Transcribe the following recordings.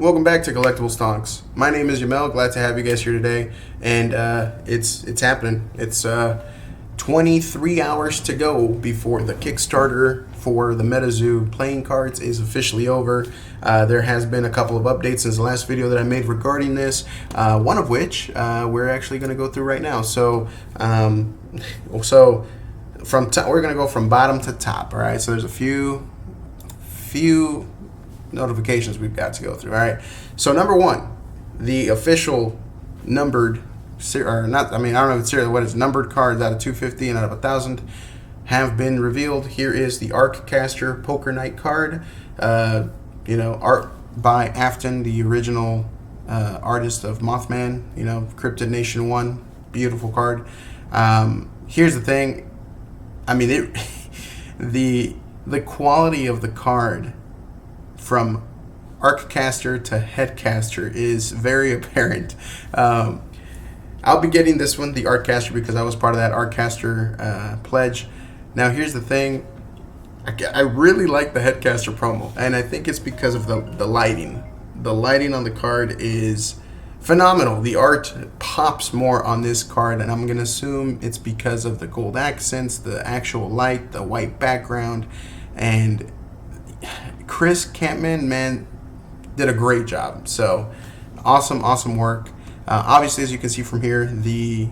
welcome back to Collectibles Talks. My name is Jamel. Glad to have you guys here today, and it's happening. It's 23 hours to go before the Kickstarter for the Metazoo playing cards is officially over. There has been a couple of updates since the last video that I made regarding this, one of which we're actually going to go through right now. So we're going to go from bottom to top. All right. So there's a few notifications we've got to go through. All right. So number one, the official numbered, or not, I don't know if it's serial, what is numbered cards out of 250 and out of 1,000 have been revealed. Here is the Arccaster Poker Night card. Art by Afton, the original artist of Mothman, Cryptid Nation 1. Beautiful card. Here's the thing. The quality of the card from Arccaster to Headcaster is very apparent. I'll be getting this one, the Arccaster, because I was part of that Arccaster pledge. Now, here's the thing. I really like the Headcaster promo, and I think it's because of the lighting. The lighting on the card is phenomenal. The art pops more on this card, and I'm going to assume it's because of the gold accents, the actual light, the white background, and Chris Campman, man, did a great job. So, awesome work. Obviously, as you can see from here, the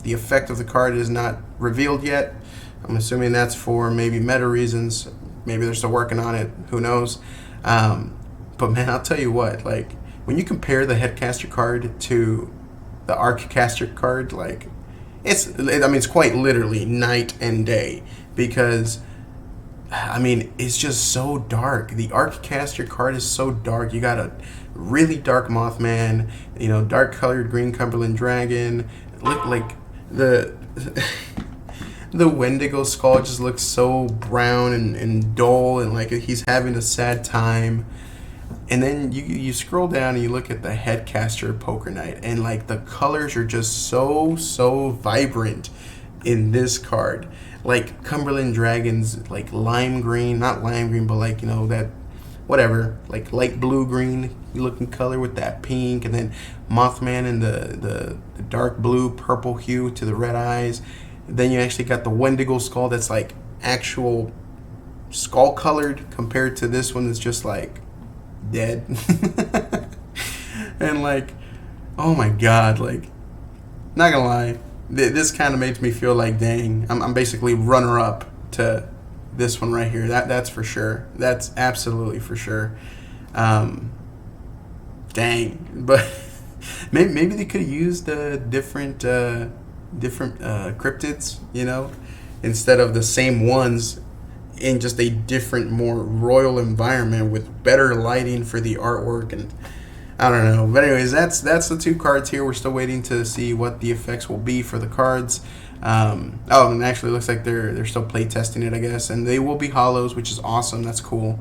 effect of the card is not revealed yet. I'm assuming that's for maybe meta reasons. Maybe they're still working on it. Who knows? But man, I'll tell you what. Like, when you compare the Headcaster card to the Arccaster card, like, it's quite literally night and day, because it's just so dark. The Arccaster card is so dark. You got a really dark Mothman, dark colored green Cumberland Dragon. Look like the Wendigo skull just looks so brown and dull, and like he's having a sad time. And then you scroll down and you look at the Headcaster Poker Night, and like the colors are just so vibrant in this card. Like Cumberland Dragon's like lime green, not lime green, but like, that whatever, like light blue green looking color with that pink, and then Mothman in the dark blue purple hue to the red eyes. Then you actually got the Wendigo skull that's like actual skull colored, compared to this one that's just like dead. And like, oh my god, like, not gonna lie, this kind of makes me feel like, dang, I'm basically runner up to this one right here. That's for sure. That's absolutely for sure. Dang, but maybe they could have used different cryptids, instead of the same ones, in just a different, more royal environment with better lighting for the artwork. And I don't know, but anyways, that's the two cards here. We're still waiting to see what the effects will be for the cards. And actually, it looks like they're still play testing it, I guess, and they will be hollows, which is awesome. That's cool.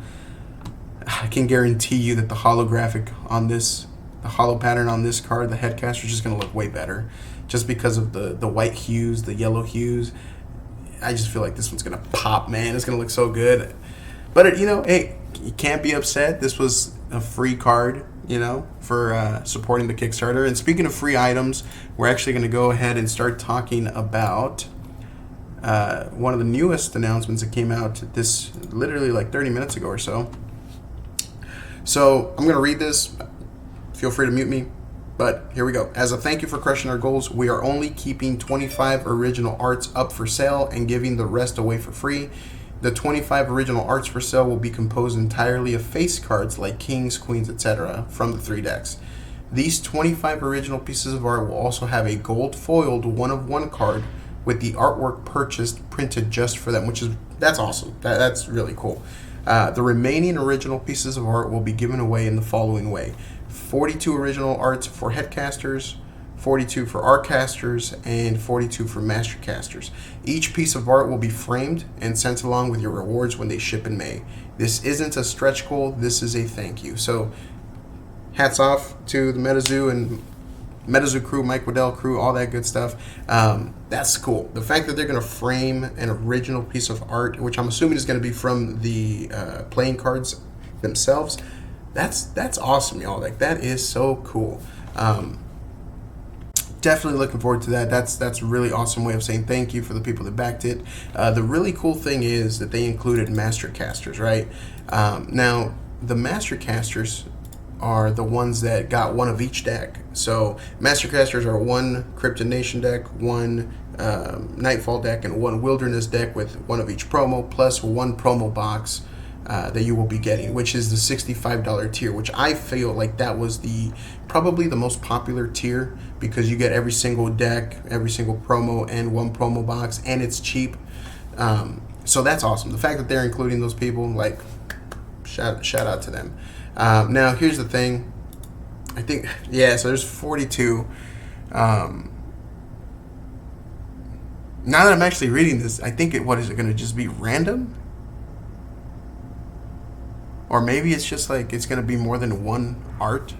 I can guarantee you that the holographic on this, the hollow pattern on this card, the Headcaster, is just gonna look way better, just because of the white hues, the yellow hues. I just feel like this one's gonna pop, man. It's gonna look so good. But hey, you can't be upset. This was a free card, for supporting the Kickstarter. And speaking of free items, we're actually going to go ahead and start talking about one of the newest announcements that came out this literally like 30 minutes ago or so. So I'm going to read this. Feel free to mute me. But here we go. As a thank you for crushing our goals, we are only keeping 25 original arts up for sale and giving the rest away for free. The 25 original arts for sale will be composed entirely of face cards like kings, queens, etc. from the 3 decks. These 25 original pieces of art will also have a gold foiled 1-of-1 card with the artwork purchased printed just for them, that's awesome. That's really cool. The remaining original pieces of art will be given away in the following way: 42 original arts for Headcasters, 42 for Arccasters, and 42 for Mastercasters. Each piece of art will be framed and sent along with your rewards when they ship in May. This isn't a stretch goal, this is a thank you. So hats off to the Metazoo and Metazoo crew, Mike Waddell crew, all that good stuff. That's cool. The fact that they're going to frame an original piece of art, which I'm assuming is going to be from the playing cards themselves, that's awesome, y'all. Like, that is so cool. Definitely looking forward to that. That's a really awesome way of saying thank you for the people that backed it. The really cool thing is that they included master casters, right? Now, the master casters are the ones that got one of each deck. So master casters are one Cryptid Nation deck, one Nightfall deck, and one Wilderness deck with one of each promo, plus one promo box that you will be getting, which is the $65 tier, which I feel like that was probably the most popular tier, because you get every single deck, every single promo, and one promo box, and it's cheap. So that's awesome. The fact that they're including those people, like, shout out to them. Now, here's the thing. I think, yeah, so there's 42. Now that I'm actually reading this, I think what is it going to just be random? Or maybe it's just like it's going to be more than one art.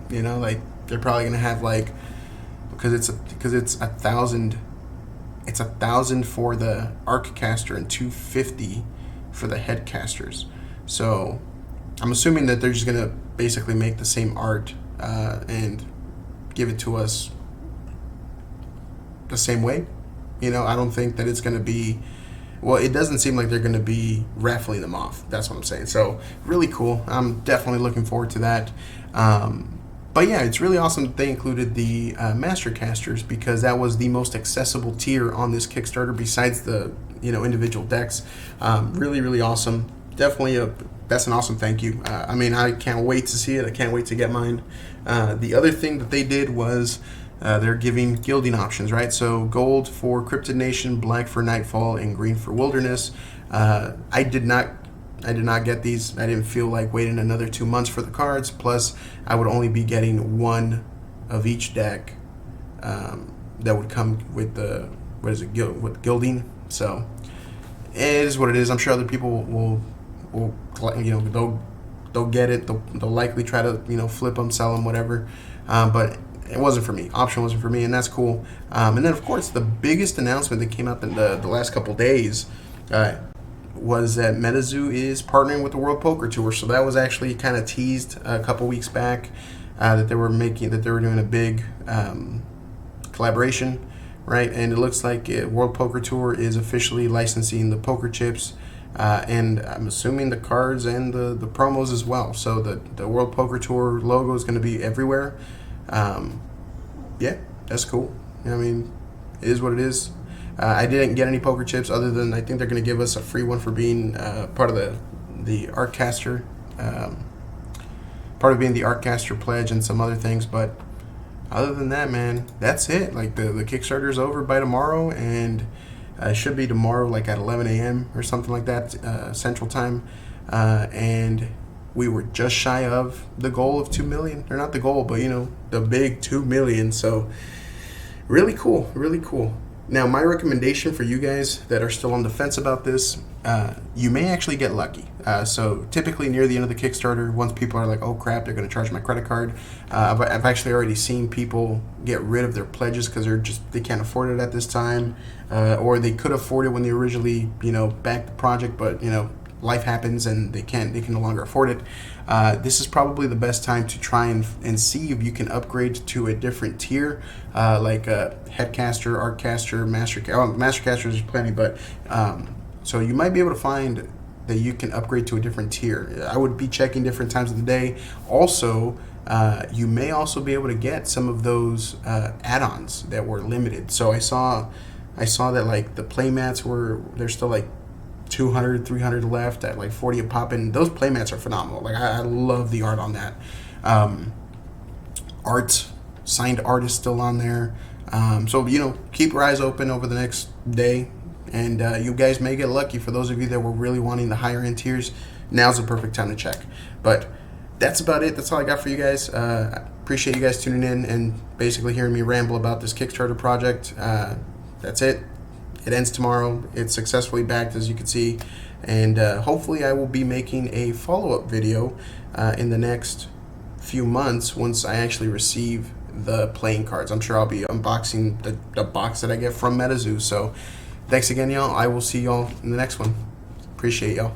You know, like they're probably going to have like, because it's 1,000. It's 1,000 for the arc caster and 250 for the head casters. So I'm assuming that they're just going to basically make the same art and give it to us the same way. You know, I don't think that it's going to be, well, it doesn't seem like they're going to be raffling them off. That's what I'm saying. So really cool. I'm definitely looking forward to that. But yeah, it's really awesome that they included the master casters, because that was the most accessible tier on this Kickstarter besides the, you know, individual decks. Really, really awesome. Definitely that's an awesome thank you. I mean, I can't wait to see it. I can't wait to get mine. The other thing that they did was they're giving gilding options, right? So gold for Cryptid Nation, black for Nightfall, and green for Wilderness. I did not get these. I didn't feel like waiting another 2 months for the cards. Plus, I would only be getting one of each deck that would come with the, with gilding. So it is what it is. I'm sure other people will you know, they'll get it. They'll likely try to, you know, flip them, sell them, whatever. But it wasn't for me. Option wasn't for me, and that's cool. And then, of course, the biggest announcement that came out in the last couple days was that Metazoo is partnering with the World Poker Tour. So that was actually kind of teased a couple weeks back, that they were doing a big collaboration, right? And it looks like World Poker Tour is officially licensing the poker chips, and I'm assuming the cards and the promos as well. So the World Poker Tour logo is going to be everywhere. Yeah, that's cool. I mean, it is what it is. I didn't get any poker chips, other than I think they're going to give us a free one for being part of the Artcaster, part of being the Artcaster pledge and some other things. But other than that, man, that's it. Like the Kickstarter is over by tomorrow, and it should be tomorrow, like at 11 a.m. or something like that, Central Time, and we were just shy of the goal of 2 million, or not the goal, but, you know, the big 2 million. So really cool, really cool. Now, my recommendation for you guys that are still on the fence about this, you may actually get lucky. So typically near the end of the Kickstarter, once people are like, oh crap, they're going to charge my credit card, I've actually already seen people get rid of their pledges because they can't afford it at this time, or they could afford it when they originally, you know, backed the project, but, you know, life happens and they can no longer afford it. This is probably the best time to try and see if you can upgrade to a different tier, like Headcaster, Artcaster, Mastercaster. There's plenty, but so you might be able to find that you can upgrade to a different tier. I would be checking different times of the day. Also, you may also be able to get some of those add-ons that were limited. So I saw that like the playmats there's still like 200, 300 left at like 40 a pop, and those playmats are phenomenal. Like I love the art on that. Signed art is still on there. So, you know, keep your eyes open over the next day, and you guys may get lucky. For those of you that were really wanting the higher end tiers, now's the perfect time to check. But that's about it. That's all I got for you guys. Appreciate you guys tuning in and basically hearing me ramble about this Kickstarter project. That's it. It ends tomorrow. It's successfully backed, as you can see, and hopefully I will be making a follow-up video in the next few months once I actually receive the playing cards. I'm sure I'll be unboxing the box that I get from Metazoo. So thanks again, y'all. I will see y'all in the next one. Appreciate y'all.